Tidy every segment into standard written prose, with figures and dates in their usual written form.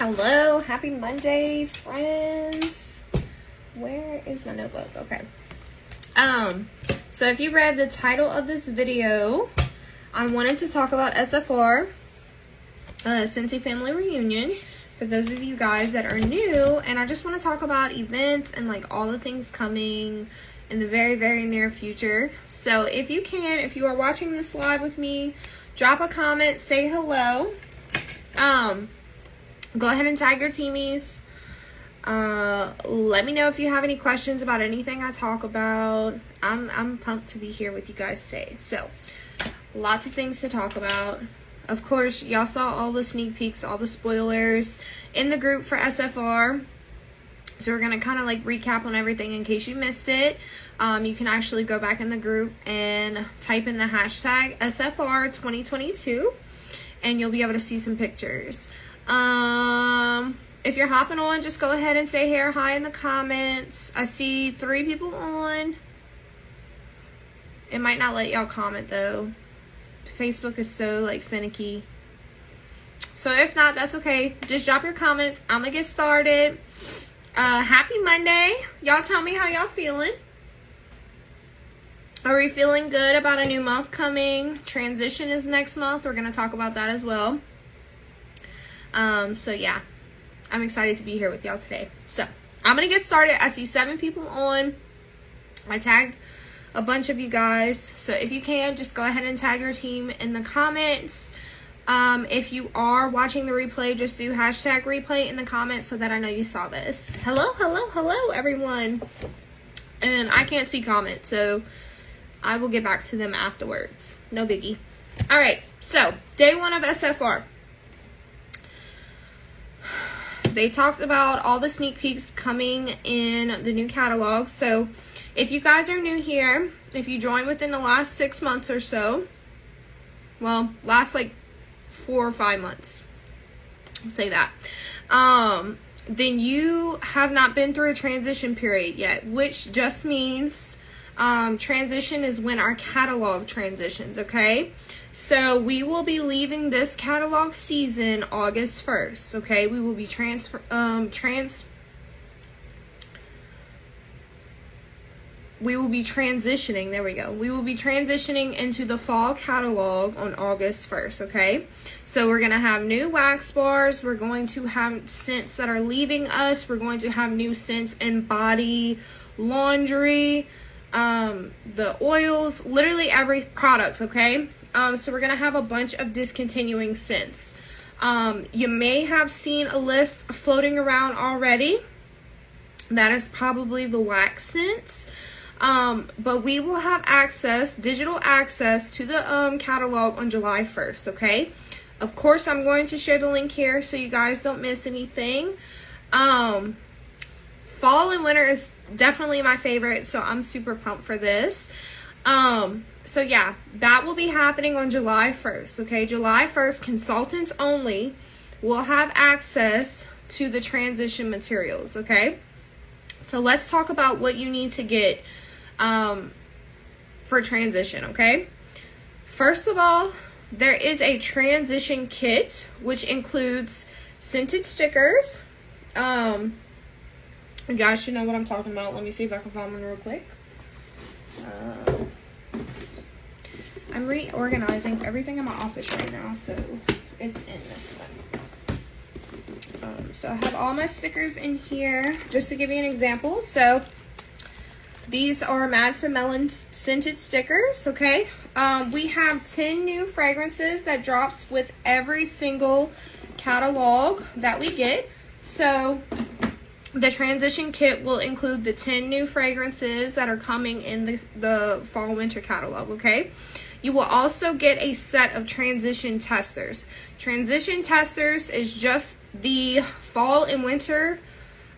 Hello, happy Monday, friends. Where is my notebook? Okay. So if you read the title of this video, I wanted to talk about SFR, Scentsy Family Reunion, for those of you guys that are new, and I just want to talk about events and like all the things coming in the very, very near future. So if you can, if you are watching this live with me, drop a comment, say hello. Go ahead and tag your teamies. Let me know if you have any questions about anything I talk about. I'm pumped to be here with you guys today. So, lots of things to talk about. Of course, y'all saw all the sneak peeks, all the spoilers in the group for SFR. So we're going to kind of like recap on everything in case you missed it. You can actually go back in the group and type in the hashtag SFR 2022 and you'll be able to see some pictures. If you're hopping on, just go ahead and say hey or hi in the comments. I see 3 people on. It might not let y'all comment though. Facebook is so like finicky. So if not, that's okay. Just drop your comments. I'm gonna get started. Happy Monday. Y'all tell me how y'all feeling. Are we feeling good about a new month coming? Transition is next month. We're going to talk about that as well. So yeah, I'm excited to be here with y'all today. So I'm going to get started. I see 7 people on. I tagged a bunch of you guys. So if you can, just go ahead and tag your team in the comments. If you are watching the replay, just do hashtag replay in the comments so that I know you saw this. Hello, everyone. And I can't see comments, so I will get back to them afterwards. No biggie. All right, so day 1 of SFR. They talked about all the sneak peeks coming in the new catalog. So if you guys are new here, if you joined within the last 6 months or so, well, last like 4 or 5 months, I'll say that, then you have not been through a transition period yet, which just means transition is when our catalog transitions, okay? So we will be leaving this catalog season August 1st, okay? We will be we will be transitioning, there we go. We will be transitioning into the fall catalog on August 1st, okay? So we're going to have new wax bars. We're going to have scents that are leaving us. We're going to have new scents in body, laundry, the oils, literally every product, okay? So we're going to have a bunch of discontinuing scents. You may have seen a list floating around already. That is probably the wax scents. But we will have access, digital access to the catalog on July 1st, okay? Of course, I'm going to share the link here so you guys don't miss anything. Fall and winter is definitely my favorite, so I'm super pumped for this. So yeah, that will be happening on July 1st, okay? July 1st, consultants only will have access to the transition materials, okay? So let's talk about what you need to get for transition, okay? First of all, there is a transition kit, which includes scented stickers. You guys should know what I'm talking about. Let me see if I can find one real quick. I'm reorganizing everything in my office right now, so it's in this one. So I have all my stickers in here, just to give you an example. So these are Mad for Melon scented stickers, okay? We have 10 new fragrances that drops with every single catalog that we get. So the transition kit will include the 10 new fragrances that are coming in the fall winter catalog, okay? You will also get a set of transition testers. Transition testers is just the fall and winter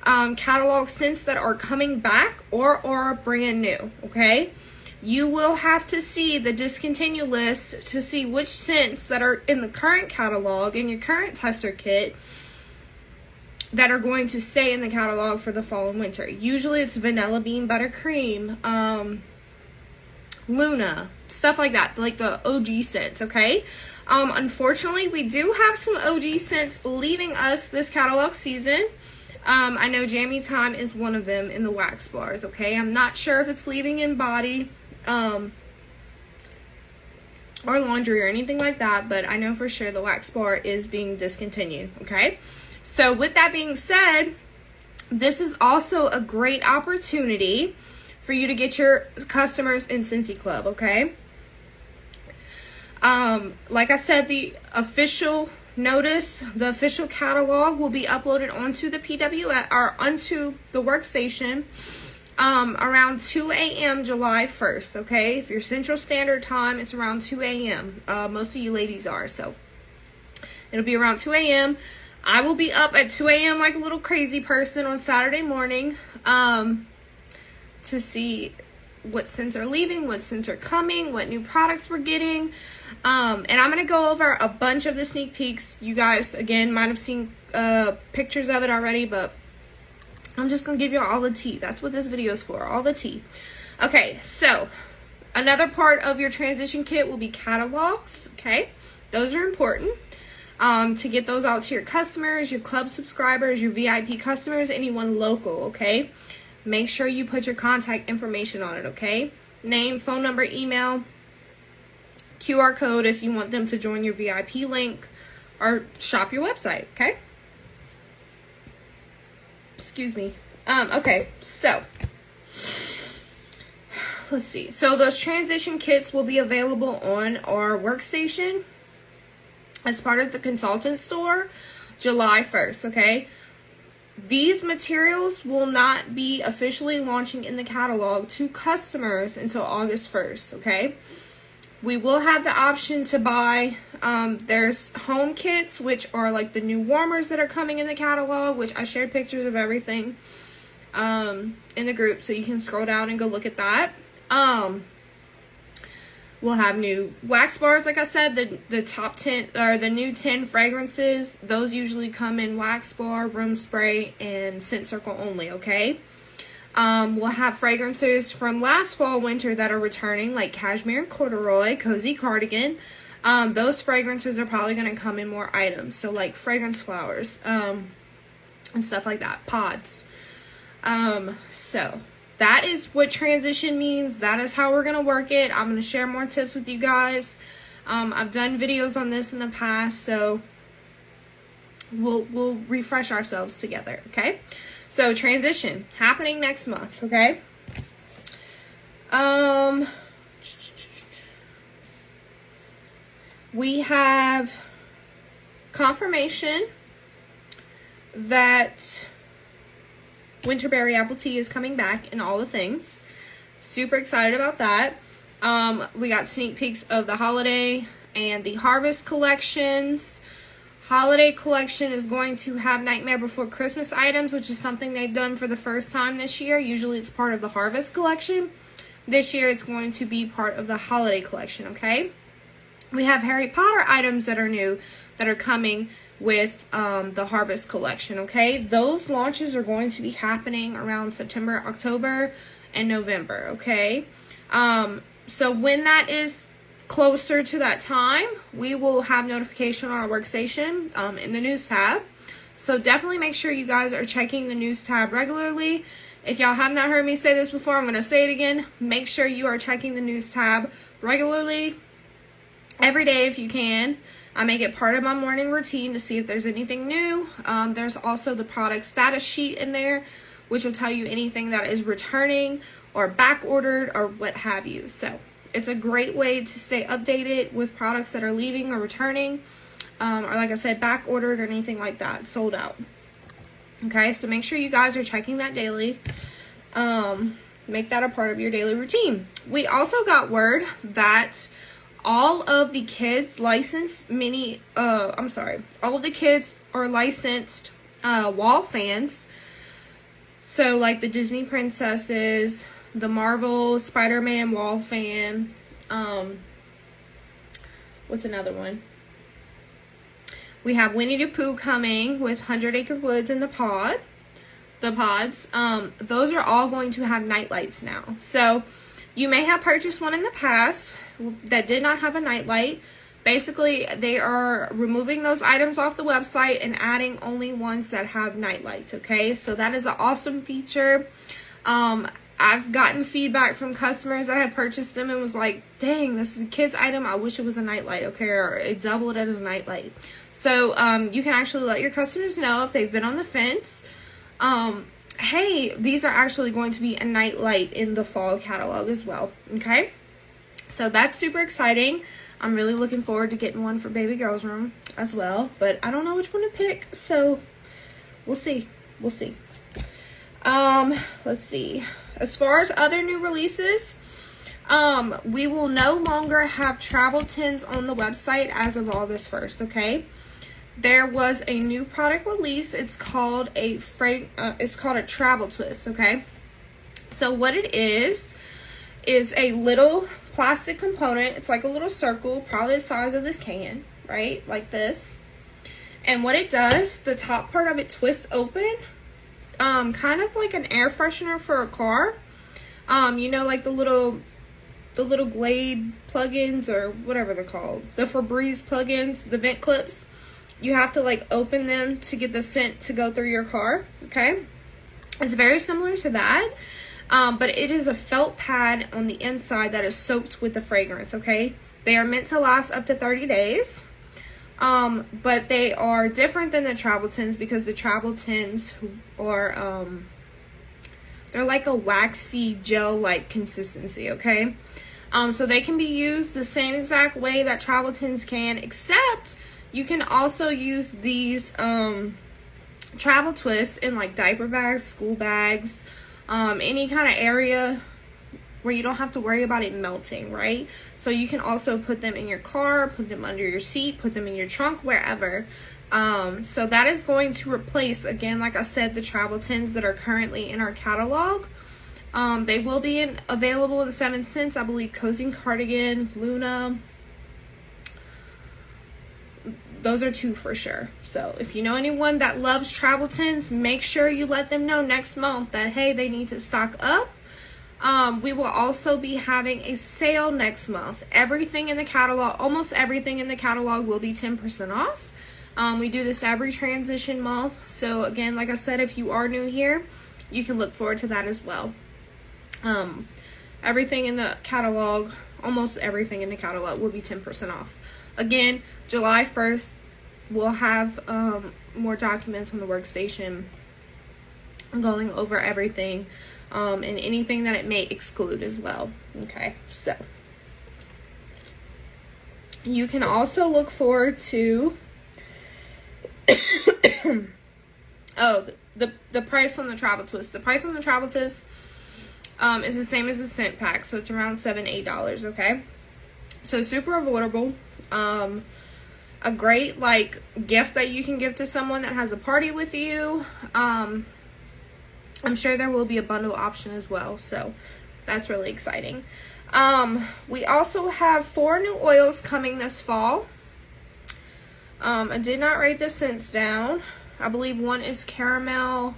catalog scents that are coming back or are brand new, okay? You will have to see the discontinue list to see which scents that are in the current catalog in your current tester kit that are going to stay in the catalog for the fall and winter. Usually it's vanilla bean buttercream, Luna, stuff like that, like the OG scents, okay? Unfortunately, we do have some OG scents leaving us this catalog season. I know Jammy Time is one of them in the wax bars, okay? I'm not sure if it's leaving in body, or laundry or anything like that, but I know for sure the wax bar is being discontinued, okay? So with that being said, this is also a great opportunity for you to get your customers in Scentsy Club, okay? Like I said, the official notice, the official catalog will be uploaded onto the PWS or onto the workstation around 2 a.m. July 1st, okay? If you're Central Standard Time, it's around 2 a.m. Most of you ladies are, so it'll be around 2 a.m. I will be up at 2 a.m. like a little crazy person on Saturday morning to see what scents are leaving, what scents are coming, what new products we're getting. And I'm going to go over a bunch of the sneak peeks. You guys, again, might have seen pictures of it already, but I'm just going to give you all the tea. That's what this video is for, all the tea. Okay, so another part of your transition kit will be catalogs, okay? Those are important to get those out to your customers, your club subscribers, your VIP customers, anyone local, okay? Make sure you put your contact information on it, okay? Name, phone number, email, QR code if you want them to join your VIP link or shop your website, okay? Excuse me. Okay, so let's see. So those transition kits will be available on our workstation as part of the consultant store July 1st, okay? These materials will not be officially launching in the catalog to customers until August 1st, okay? We will have the option to buy, there's home kits, which are like the new warmers that are coming in the catalog, which I shared pictures of everything in the group, so you can scroll down and go look at that. We'll have new wax bars, like I said, the top 10 or the new 10 fragrances. Those usually come in wax bar, room spray, and scent circle only, okay? We'll have fragrances from last fall, winter that are returning, like cashmere and corduroy, cozy cardigan. Those fragrances are probably going to come in more items, so like fragrance flowers, and stuff like that, pods. So that is what transition means. That is how we're going to work it. I'm going to share more tips with you guys. I've done videos on this in the past, so we'll refresh ourselves together, okay? So transition happening next month, okay? We have confirmation that Winterberry apple tea is coming back in all the things. Super excited about that. We got sneak peeks of the holiday and the harvest collections. Holiday collection is going to have Nightmare Before Christmas items, which is something they've done for the first time this year. Usually it's part of the harvest collection. This year it's going to be part of the holiday collection, okay? We have Harry Potter items that are new, that are coming with the harvest collection, okay? Those launches are going to be happening around September, October, and November, okay? So when that is closer to that time, we will have notification on our workstation in the news tab. So definitely make sure you guys are checking the news tab regularly. If y'all have not heard me say this before, I'm going to say it again. Make sure you are checking the news tab regularly, every day if you can. I make it part of my morning routine to see if there's anything new. There's also the product status sheet in there, which will tell you anything that is returning or back ordered or what have you. So it's a great way to stay updated with products that are leaving or returning, or like I said, back ordered or anything like that, sold out. Okay, so make sure you guys are checking that daily. Make that a part of your daily routine. We also got word that all of the kids licensed all of the kids are licensed wall fans. So like the Disney princesses, the Marvel Spider-Man wall fan, what's another one? We have Winnie the Pooh coming with 100 Acre Woods in the pods. Those are all going to have night lights now. So you may have purchased one in the past that did not have a night light. Basically, they are removing those items off the website and adding only ones that have night lights, okay? So that is an awesome feature. I've gotten feedback from customers that have purchased them and was like, dang, this is a kid's item. I wish it was a night light, okay? Or it doubled as a night light. So you can actually let your customers know if they've been on the fence. Hey, these are actually going to be a night light in the fall catalog as well, okay? So that's super exciting. I'm really looking forward to getting one for baby girl's room as well, but I don't know which one to pick, so we'll see. We'll see. Let's see. As far as other new releases, we will no longer have travel tins on the website as of August 1st, okay? There was a new product release. It's called a travel twist, okay? So what it is a little plastic component. It's like a little circle, probably the size of this can, right? Like this. And what it does, the top part of it twists open, kind of like an air freshener for a car. You know, like the little Glade plugins or whatever they're called. The Febreze plugins, the vent clips. You have to like open them to get the scent to go through your car, okay? It's very similar to that. But it is a felt pad on the inside that is soaked with the fragrance, okay? They are meant to last up to 30 days. But they are different than the travel tins because the travel tins are, they're like a waxy gel-like consistency, okay? So they can be used the same exact way that travel tins can, except you can also use these, travel twists in like diaper bags, school bags, any kind of area where you don't have to worry about it melting, right? So you can also put them in your car, put them under your seat, put them in your trunk, wherever. So that is going to replace, again, like I said, the travel tins that are currently in our catalog. They will be available in 7 scents, I believe. Cozy Cardigan, Luna. Those are 2 for sure. So if you know anyone that loves travel tins, make sure you let them know next month that, hey, they need to stock up. We will also be having a sale next month. Everything in the catalog, almost everything in the catalog will be 10% off. We do this every transition month. So again, like I said, if you are new here, you can look forward to that as well. Everything in the catalog, almost everything in the catalog will be 10% off. Again, July 1st, we'll have more documents on the workstation going over everything and anything that it may exclude as well. Okay, so you can also look forward to oh, the price on the travel twist. The price on the travel twist is the same as the scent pack, so it's around $7-8, okay? So super affordable. A great like gift that you can give to someone that has a party with you. I'm sure there will be a bundle option as well, so that's really exciting. We also have 4 new oils coming this fall. I did not write the scents down. I believe one is caramel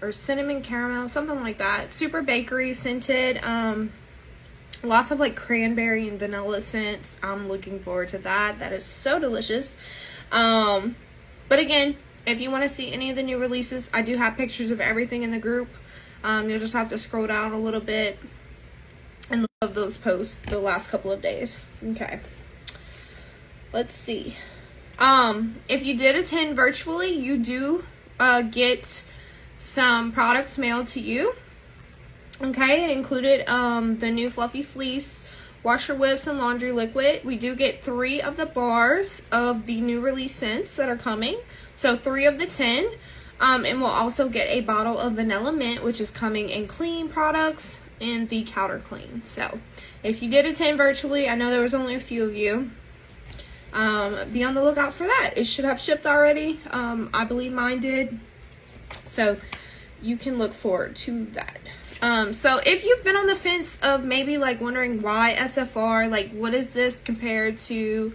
or cinnamon caramel, something like that. Super bakery scented. Lots of like cranberry and vanilla scents. I'm looking forward to that. That is so delicious. But again, if you want to see any of the new releases, I do have pictures of everything in the group. You'll just have to scroll down a little bit and look at those posts the last couple of days. Okay. Let's see. If you did attend virtually, you do get some products mailed to you. Okay, it included the new Fluffy Fleece, washer whips, and laundry liquid. We do get 3 of the bars of the new release scents that are coming. So 3 of the 10. And we'll also get a bottle of vanilla mint, which is coming in clean products and the Counter Clean. So if you did attend virtually, I know there was only a few of you. Be on the lookout for that. It should have shipped already. I believe mine did. So you can look forward to that. So if you've been on the fence of maybe like wondering why SFR, like what is this compared to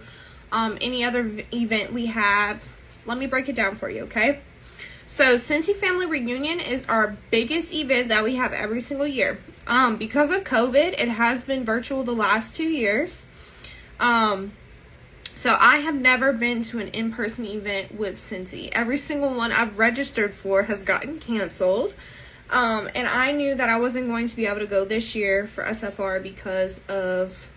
any other event we have, let me break it down for you, okay? So Scentsy Family Reunion is our biggest event that we have every single year. Because of COVID, it has been virtual the last 2 years. So I have never been to an in-person event with Scentsy. Every single one I've registered for has gotten canceled. And I knew that I wasn't going to be able to go this year for SFR because of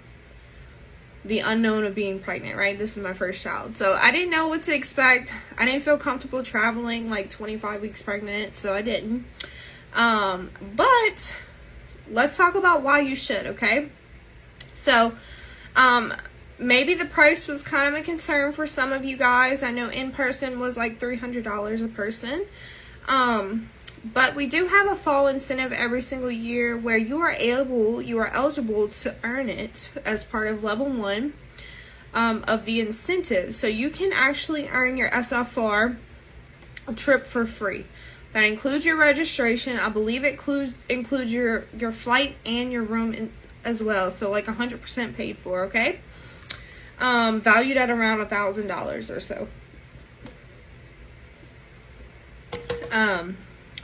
the unknown of being pregnant, right? This is my first child. So I didn't know what to expect. I didn't feel comfortable traveling like 25 weeks pregnant, so I didn't. But let's talk about why you should, okay? So, maybe the price was kind of a concern for some of you guys. I know in person was like $300 a person. But we do have a fall incentive every single year where you are eligible to earn it as part of level 1 of the incentive. So you can actually earn your SFR trip for free. That includes your registration. I believe it includes your flight and your room as well. So like 100% paid for, okay? Valued at around $1,000 or so.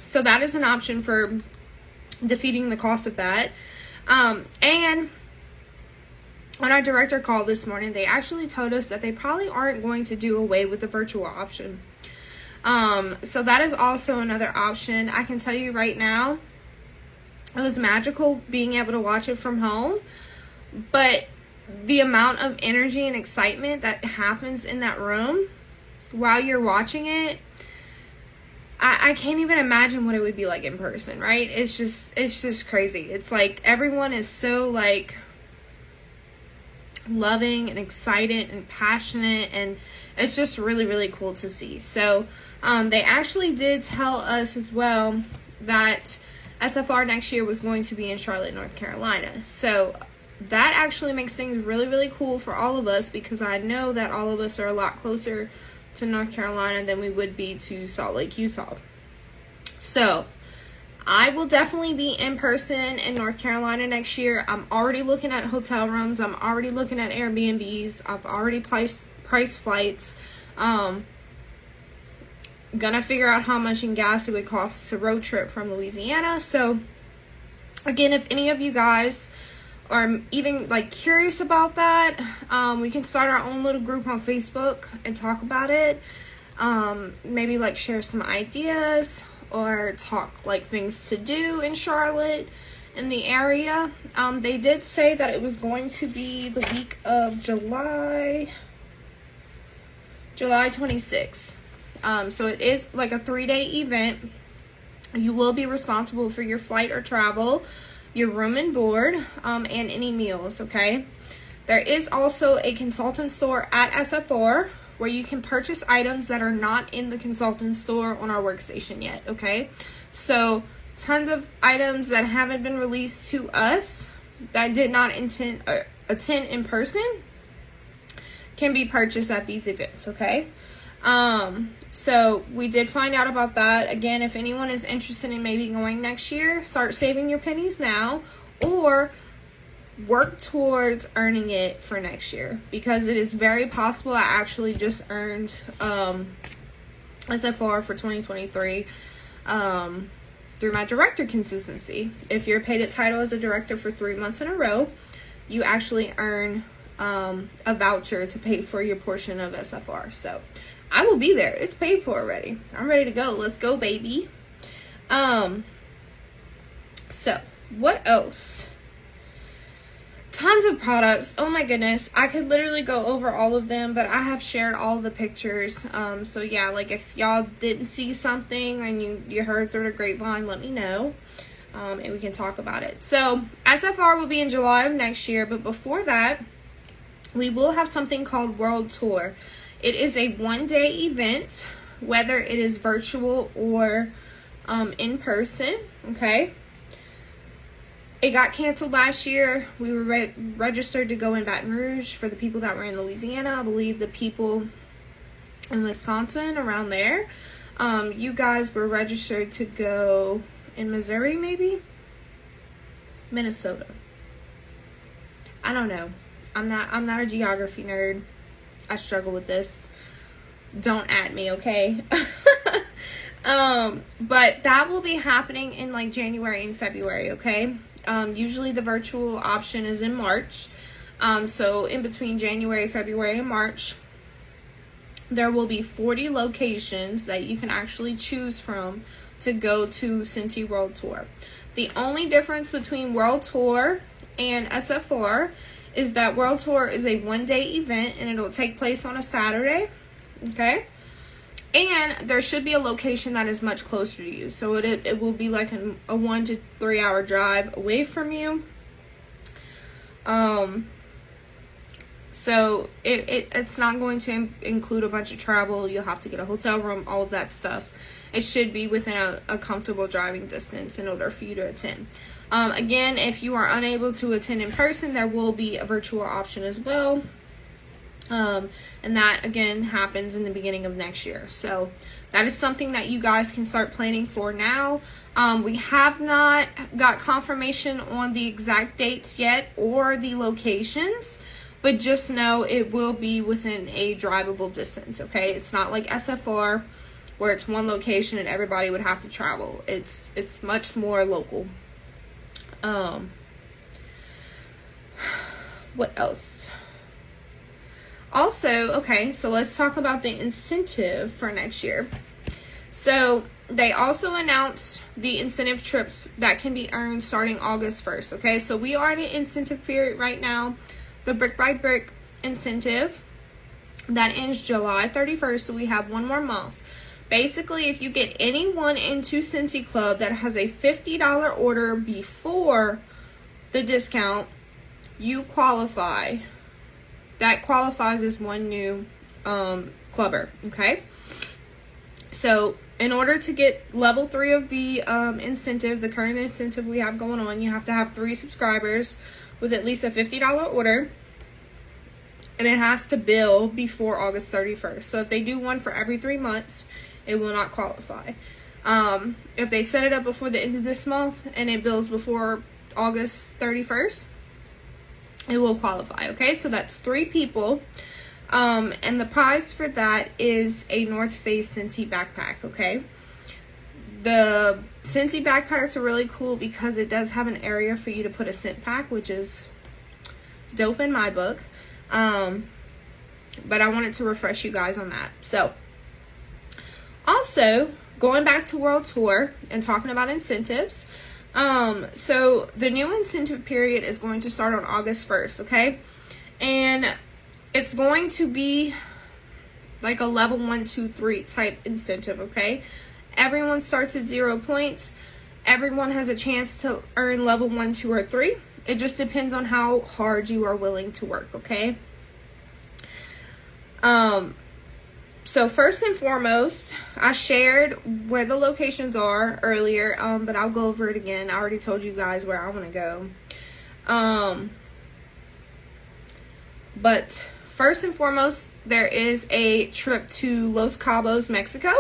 So that is an option for defeating the cost of that. And on our director call this morning, they actually told us that they probably aren't going to do away with the virtual option. So that is also another option. I can tell you right now, it was magical being able to watch it from home, but the amount of energy and excitement that happens in that room while you're watching it, I can't even imagine what it would be like in person, right? It's just crazy. It's like everyone is so like loving and excited and passionate, and it's just really, really cool to see. So they actually did tell us as well that SFR next year was going to be in Charlotte, North Carolina. So that actually makes things really, really cool for all of us, because I know that all of us are a lot closer to North Carolina than we would be to Salt Lake, Utah. So I will definitely be in person in North Carolina next year. I'm already looking at hotel rooms. I'm already looking at Airbnbs. I've already priced flights. Gonna figure out how much in gas it would cost to road trip from Louisiana. So again, if any of you guys are even like curious about that, we can start our own little group on Facebook and talk about it. Maybe like share some ideas or talk like things to do in Charlotte, in the area. They did say that it was going to be the week of July 26th. So it is like a 3-day event. You will be responsible for your flight or travel, your room and board, and any meals, okay? There is also a consultant store at SFR where you can purchase items that are not in the consultant store on our workstation yet, okay? So tons of items that haven't been released to us that did not attend in person can be purchased at these events, okay? So we did find out about that. Again, if anyone is interested in maybe going next year, start saving your pennies now, or work towards earning it for next year, because it is very possible. I actually just earned SFR for 2023 through my director consistency. If you're paid a title as a director for 3 months in a row, you actually earn a voucher to pay for your portion of SFR. So I will be there. It's paid for already. I'm ready to go. Let's go, baby. So what else? Tons of products. Oh my goodness. I could literally go over all of them, but I have shared all the pictures. So yeah, like if y'all didn't see something and you heard through the grapevine, let me know. And we can talk about it. So SFR will be in July of next year, but before that, we will have something called World Tour. It is a 1-day event, whether it is virtual or in person, okay? It got canceled last year. We were registered to go in Baton Rouge for the people that were in Louisiana. I believe the people in Wisconsin, around there. You guys were registered to go in Missouri, maybe? Minnesota. I don't know. I'm not a geography nerd. I struggle with this. Don't at me, okay? But that will be happening in like January and February, okay? Usually the virtual option is in March. So in between January, February, and March, there will be 40 locations that you can actually choose from to go to Scentsy World Tour. The only difference between World Tour and SFR is that World Tour is a one-day event and it'll take place on a Saturday, okay? And there should be a location that is much closer to you. So it will be like a 1 to 3 hour drive away from you. So it's not going to include a bunch of travel. You'll have to get a hotel room, all of that stuff. It should be within a comfortable driving distance in order for you to attend. Again, if you are unable to attend in person, there will be a virtual option as well. And that, again, happens in the beginning of next year. So that is something that you guys can start planning for now. We have not got confirmation on the exact dates yet or the locations, but just know it will be within a drivable distance, okay? It's not like SFR where it's one location and everybody would have to travel. It's much more local. What else? Also, okay, so let's talk about the incentive for next year. So they also announced the incentive trips that can be earned starting August 1st, okay? So we are in an incentive period right now. The Brick by Brick incentive that ends July 31st, so we have one more month. Basically, if you get anyone into Scentsy Club that has a $50 order before the discount, you qualify. That qualifies as one new clubber, okay? So in order to get level 3 of the incentive, the current incentive we have going on, you have to have 3 subscribers with at least a $50 order, and it has to bill before August 31st. So if they do one for every 3 months, it will not qualify. If they set it up before the end of this month and it bills before August 31st, it will qualify, okay? So that's 3 people. And the prize for that is a North Face Scentsy backpack, okay? The Scentsy backpacks are really cool because it does have an area for you to put a scent pack, which is dope in my book. But I wanted to refresh you guys on that. So, also, going back to World Tour and talking about incentives. So the new incentive period is going to start on August 1st, okay? And it's going to be like a level 1, 2, 3 type incentive, okay? Everyone starts at 0 points. Everyone has a chance to earn level 1, 2, or 3. It just depends on how hard you are willing to work, okay? So first and foremost, I shared where the locations are earlier, but I'll go over it again. I already told you guys where I want to go. But first and foremost, there is a trip to Los Cabos, Mexico.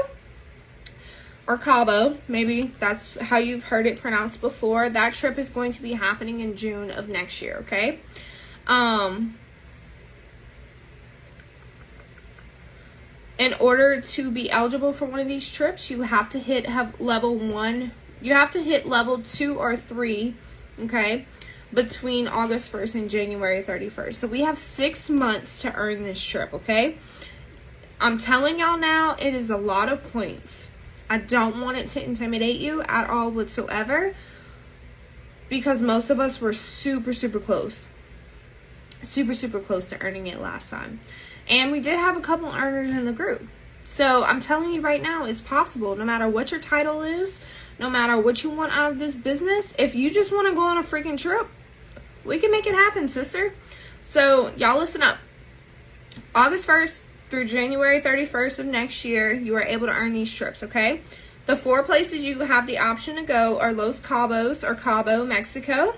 Or Cabo, maybe that's how you've heard it pronounced before. That trip is going to be happening in June of next year, okay? In order to be eligible for one of these trips, you have to have level 1. You have to hit level 2 or 3, okay, between August 1st and January 31st. So we have 6 months to earn this trip, okay? I'm telling y'all now, it is a lot of points. I don't want it to intimidate you at all whatsoever, because most of us were super, super close. Super, super close to earning it last time. And we did have a couple earners in the group. So I'm telling you right now, it's possible. No matter what your title is, no matter what you want out of this business, if you just want to go on a freaking trip, we can make it happen, sister. So y'all listen up. August 1st through January 31st of next year, you are able to earn these trips, okay? The 4 places you have the option to go are Los Cabos or Cabo, Mexico.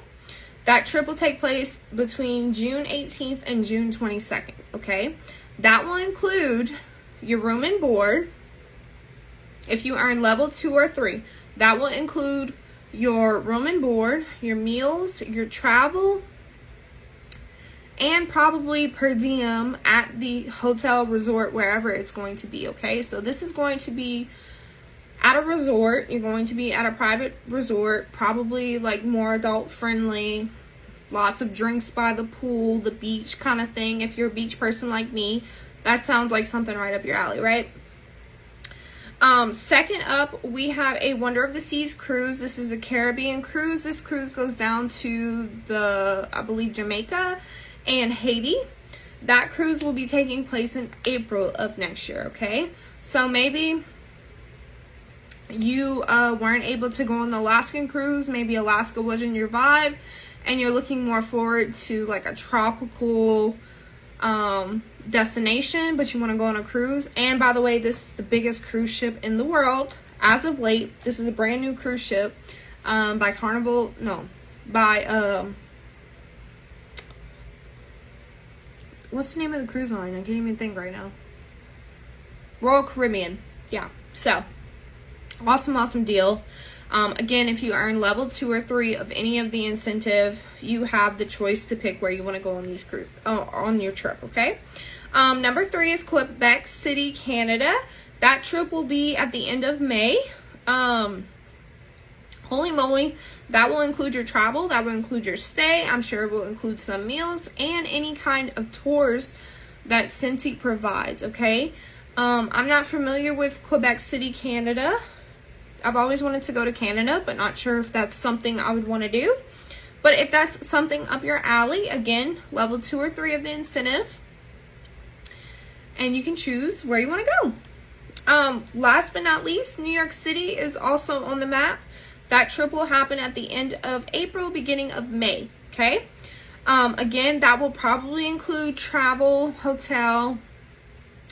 That trip will take place between June 18th and June 22nd, okay? That will include your room and board. If you earn level 2 or 3, that will include your room and board, your meals, your travel, and probably per diem at the hotel, resort, wherever it's going to be, okay? So this is going to be at a resort. You're going to be at a private resort, probably like more adult friendly, lots of drinks by the pool, the beach kind of thing. If you're a beach person like me, that sounds like something right up your alley, right? Second up, we have a Wonder of the Seas cruise. This is a Caribbean cruise. This cruise goes down to I believe, Jamaica and Haiti. That cruise will be taking place in April of next year, okay? So maybe you weren't able to go on the Alaskan cruise. Maybe Alaska wasn't your vibe, and you're looking more forward to like a tropical destination, but you want to go on a cruise. And by the way, this is the biggest cruise ship in the world as of late. This is a brand new cruise ship by Carnival. No, by what's the name of the cruise line? I can't even think right now. Royal Caribbean. Yeah. So awesome deal. Again, if you earn level 2 or 3 of any of the incentive, you have the choice to pick where you want to go on these cruise on your trip, okay? Number 3 is Quebec City, Canada. That trip will be at the end of May. Holy moly, that will include your travel, that will include your stay. I'm sure it will include some meals and any kind of tours that Scentsy provides, okay? I'm not familiar with Quebec City, Canada. I've always wanted to go to Canada, but not sure if that's something I would want to do. But if that's something up your alley, again, level 2 or 3 of the incentive, and you can choose where you want to go. Last but not least, New York City is also on the map. That trip will happen at the end of April, beginning of May, okay? Again, that will probably include travel, hotel,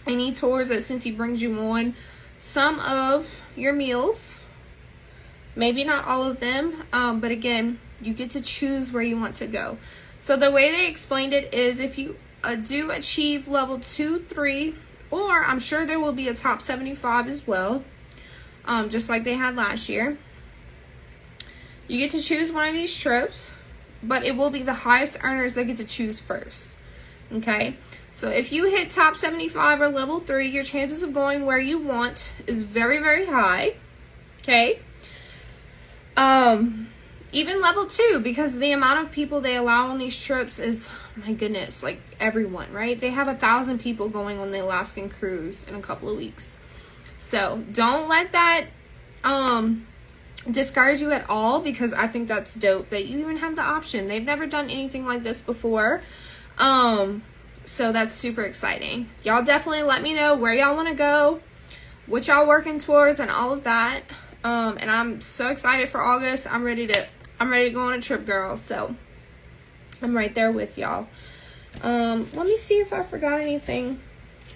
any tours that Scentsy brings you on, some of your meals, maybe not all of them, but again, you get to choose where you want to go. So the way they explained it is if you do achieve level 2, 3, or I'm sure there will be a top 75 as well, just like they had last year. You get to choose one of these trips, but it will be the highest earners that get to choose first, okay? So if you hit top 75 or level 3, your chances of going where you want is very, very high, okay? Even level 2, because the amount of people they allow on these trips is, my goodness, like everyone, right? They have 1,000 people going on the Alaskan cruise in a couple of weeks. So don't let that discourage you at all, because I think that's dope that you even have the option. They've never done anything like this before. So that's super exciting. Y'all definitely let me know where y'all want to go, what y'all working towards, and all of that. And I'm so excited for August. I'm ready to go on a trip, girl. So I'm right there with y'all. Let me see if I forgot anything.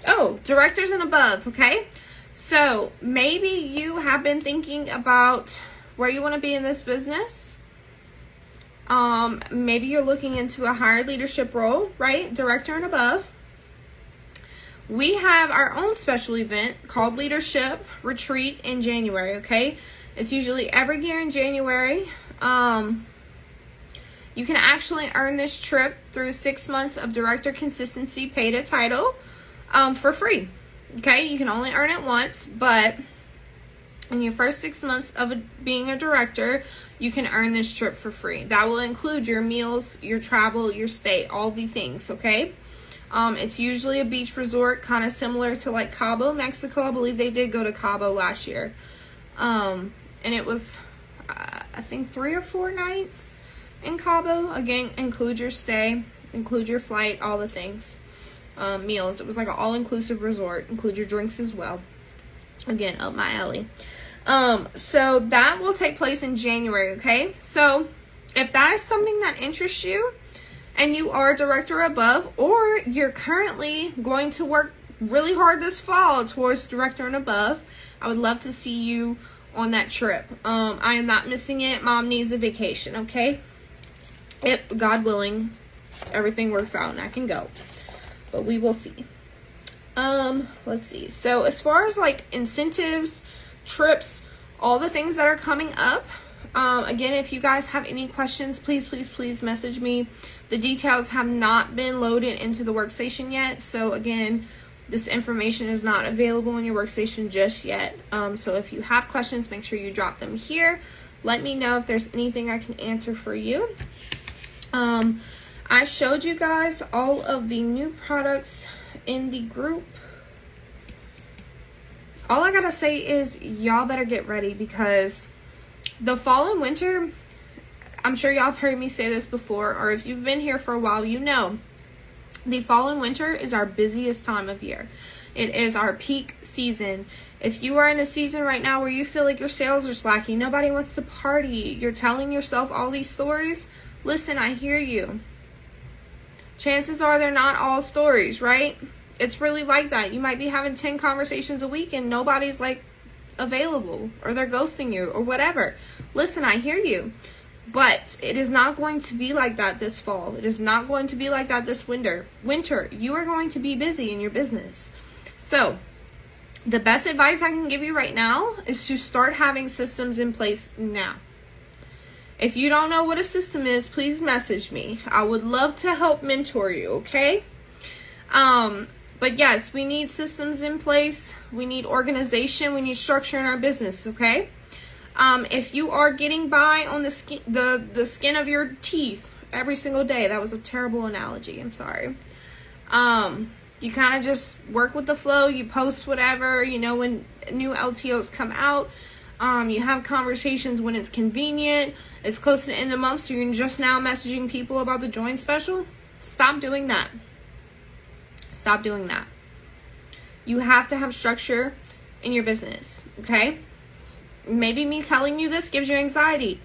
Oh, directors and above, okay? So maybe you have been thinking about where you want to be in this business. Maybe you're looking into a higher leadership role, right? Director and above. We have our own special event called Leadership Retreat in January, okay? It's usually every year in January. You can actually earn this trip through 6 months of director consistency paid a title for free, okay? You can only earn it once, but in your first 6 months of being a director, you can earn this trip for free. That will include your meals, your travel, your stay, all the things, okay? It's usually a beach resort, kind of similar to like Cabo, Mexico. I believe they did go to Cabo last year. And it was, I think 3 or 4 nights in Cabo. Again, include your stay, include your flight, all the things. Meals. It was like an all-inclusive resort. Include your drinks as well. Again, up my alley. So that will take place in January, okay? So if that is something that interests you and you are a director above, or you're currently going to work really hard this fall towards director and above, I would love to see you on that trip. I am not missing it. Mom needs a vacation, okay? If God willing, everything works out and I can go. But we will see. Let's see. So as far as like incentives, trips, all the things that are coming up, again, if you guys have any questions, please message me. The details have not been loaded into the workstation yet. So again, this information is not available on your workstation just yet. So if you have questions, make sure you drop them here. Let me know if there's anything I can answer for you. I showed you guys all of the new products in the group. All I gotta say is y'all better get ready, because the fall and winter, I'm sure y'all have heard me say this before, or if you've been here for a while, you know, the fall and winter is our busiest time of year. It is our peak season. If you are in a season right now where you feel like your sales are slacking, nobody wants to party, you're telling yourself all these stories, listen, I hear you. Chances are they're not all stories, right? It's really like that. You might be having 10 conversations a week and nobody's like available, or they're ghosting you or whatever. Listen, I hear you. But it is not going to be like that this fall. It is not going to be like that this winter. You are going to be busy in your business. So, the best advice I can give you right now is to start having systems in place now. If you don't know what a system is, please message me. I would love to help mentor you, okay? But yes, we need systems in place. We need organization. We need structure in our business, okay? If you are getting by on the skin of your teeth every single day, that was a terrible analogy. I'm sorry. You kind of just work with the flow. You post whatever, you know, when new LTOs come out. You have conversations when it's convenient. It's close to the end of the month, so you're just now messaging people about the join special. Stop doing that. Stop doing that. You have to have structure in your business, okay? Maybe me telling you this gives you anxiety.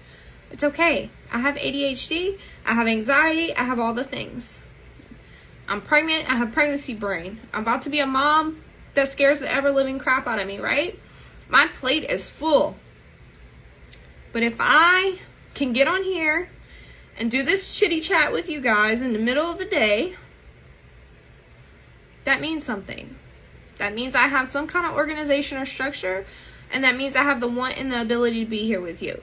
It's okay. I have ADHD. I have anxiety. I have all the things. I'm pregnant. I have pregnancy brain. I'm about to be a mom that scares the ever-living crap out of me, right? My plate is full. But if I can get on here and do this chitty chat with you guys in the middle of the day, that means something. That means I have some kind of organization or structure, and that means I have the want and the ability to be here with you.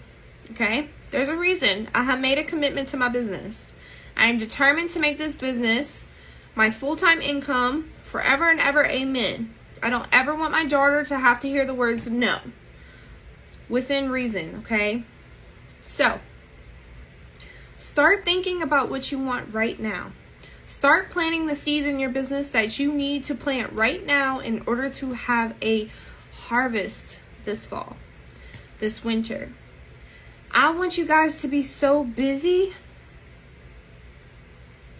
Okay? There's a reason I have made a commitment to my business. I am determined to make this business my full-time income forever and ever. Amen. I don't ever want my daughter to have to hear the words no. Within reason, okay? So, start thinking about what you want right now. Start planting the seeds in your business that you need to plant right now in order to have a harvest this fall, this winter. I want you guys to be so busy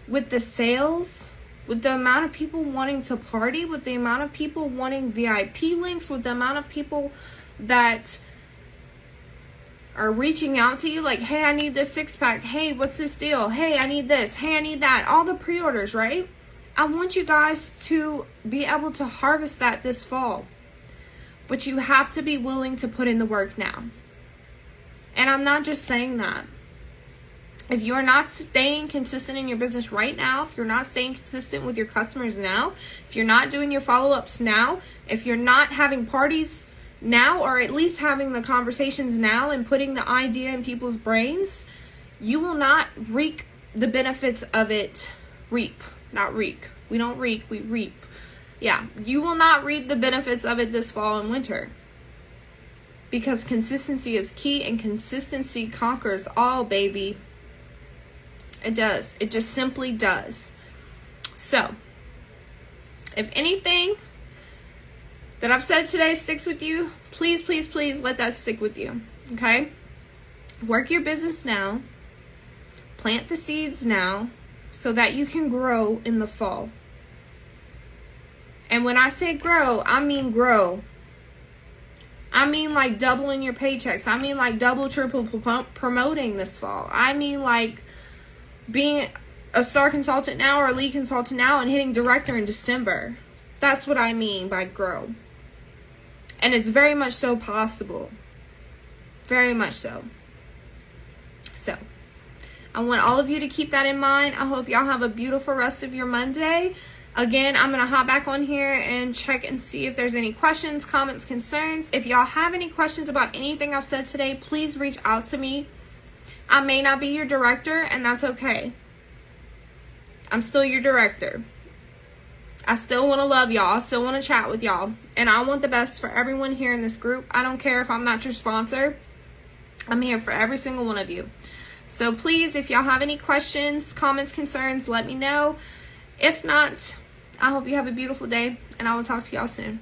with the sales, with the amount of people wanting to party, with the amount of people wanting VIP links, with the amount of people that are reaching out to you like, hey, I need this 6-pack. Hey, what's this deal? Hey, I need this. Hey, I need that. All the pre-orders, right? I want you guys to be able to harvest that this fall. But you have to be willing to put in the work now. And I'm not just saying that. If you're not staying consistent in your business right now, if you're not staying consistent with your customers now, if you're not doing your follow-ups now, if you're not having parties now, or at least having the conversations now and putting the idea in people's brains, you will not reap the benefits of it. Not reek. We don't reek, we reap. Yeah, you will not reap the benefits of it this fall and winter. Because consistency is key, and consistency conquers all, baby. It does. It just simply does. So, if anything that I've said today sticks with you, please, please, please let that stick with you. Okay? Work your business now. Plant the seeds now so that you can grow in the fall. And when I say grow, I mean grow. I mean like doubling your paychecks. I mean like double, triple promoting this fall. I mean like being a star consultant now or a lead consultant now and hitting director in December. That's what I mean by grow. And it's very much so possible. Very much so. So, I want all of you to keep that in mind. I hope y'all have a beautiful rest of your Monday. Again, I'm going to hop back on here and check and see if there's any questions, comments, concerns. If y'all have any questions about anything I've said today, please reach out to me. I may not be your director, and that's okay. I'm still your director. I still want to love y'all. I still want to chat with y'all. And I want the best for everyone here in this group. I don't care if I'm not your sponsor. I'm here for every single one of you. So please, if y'all have any questions, comments, concerns, let me know. If not, I hope you have a beautiful day, and I will talk to y'all soon.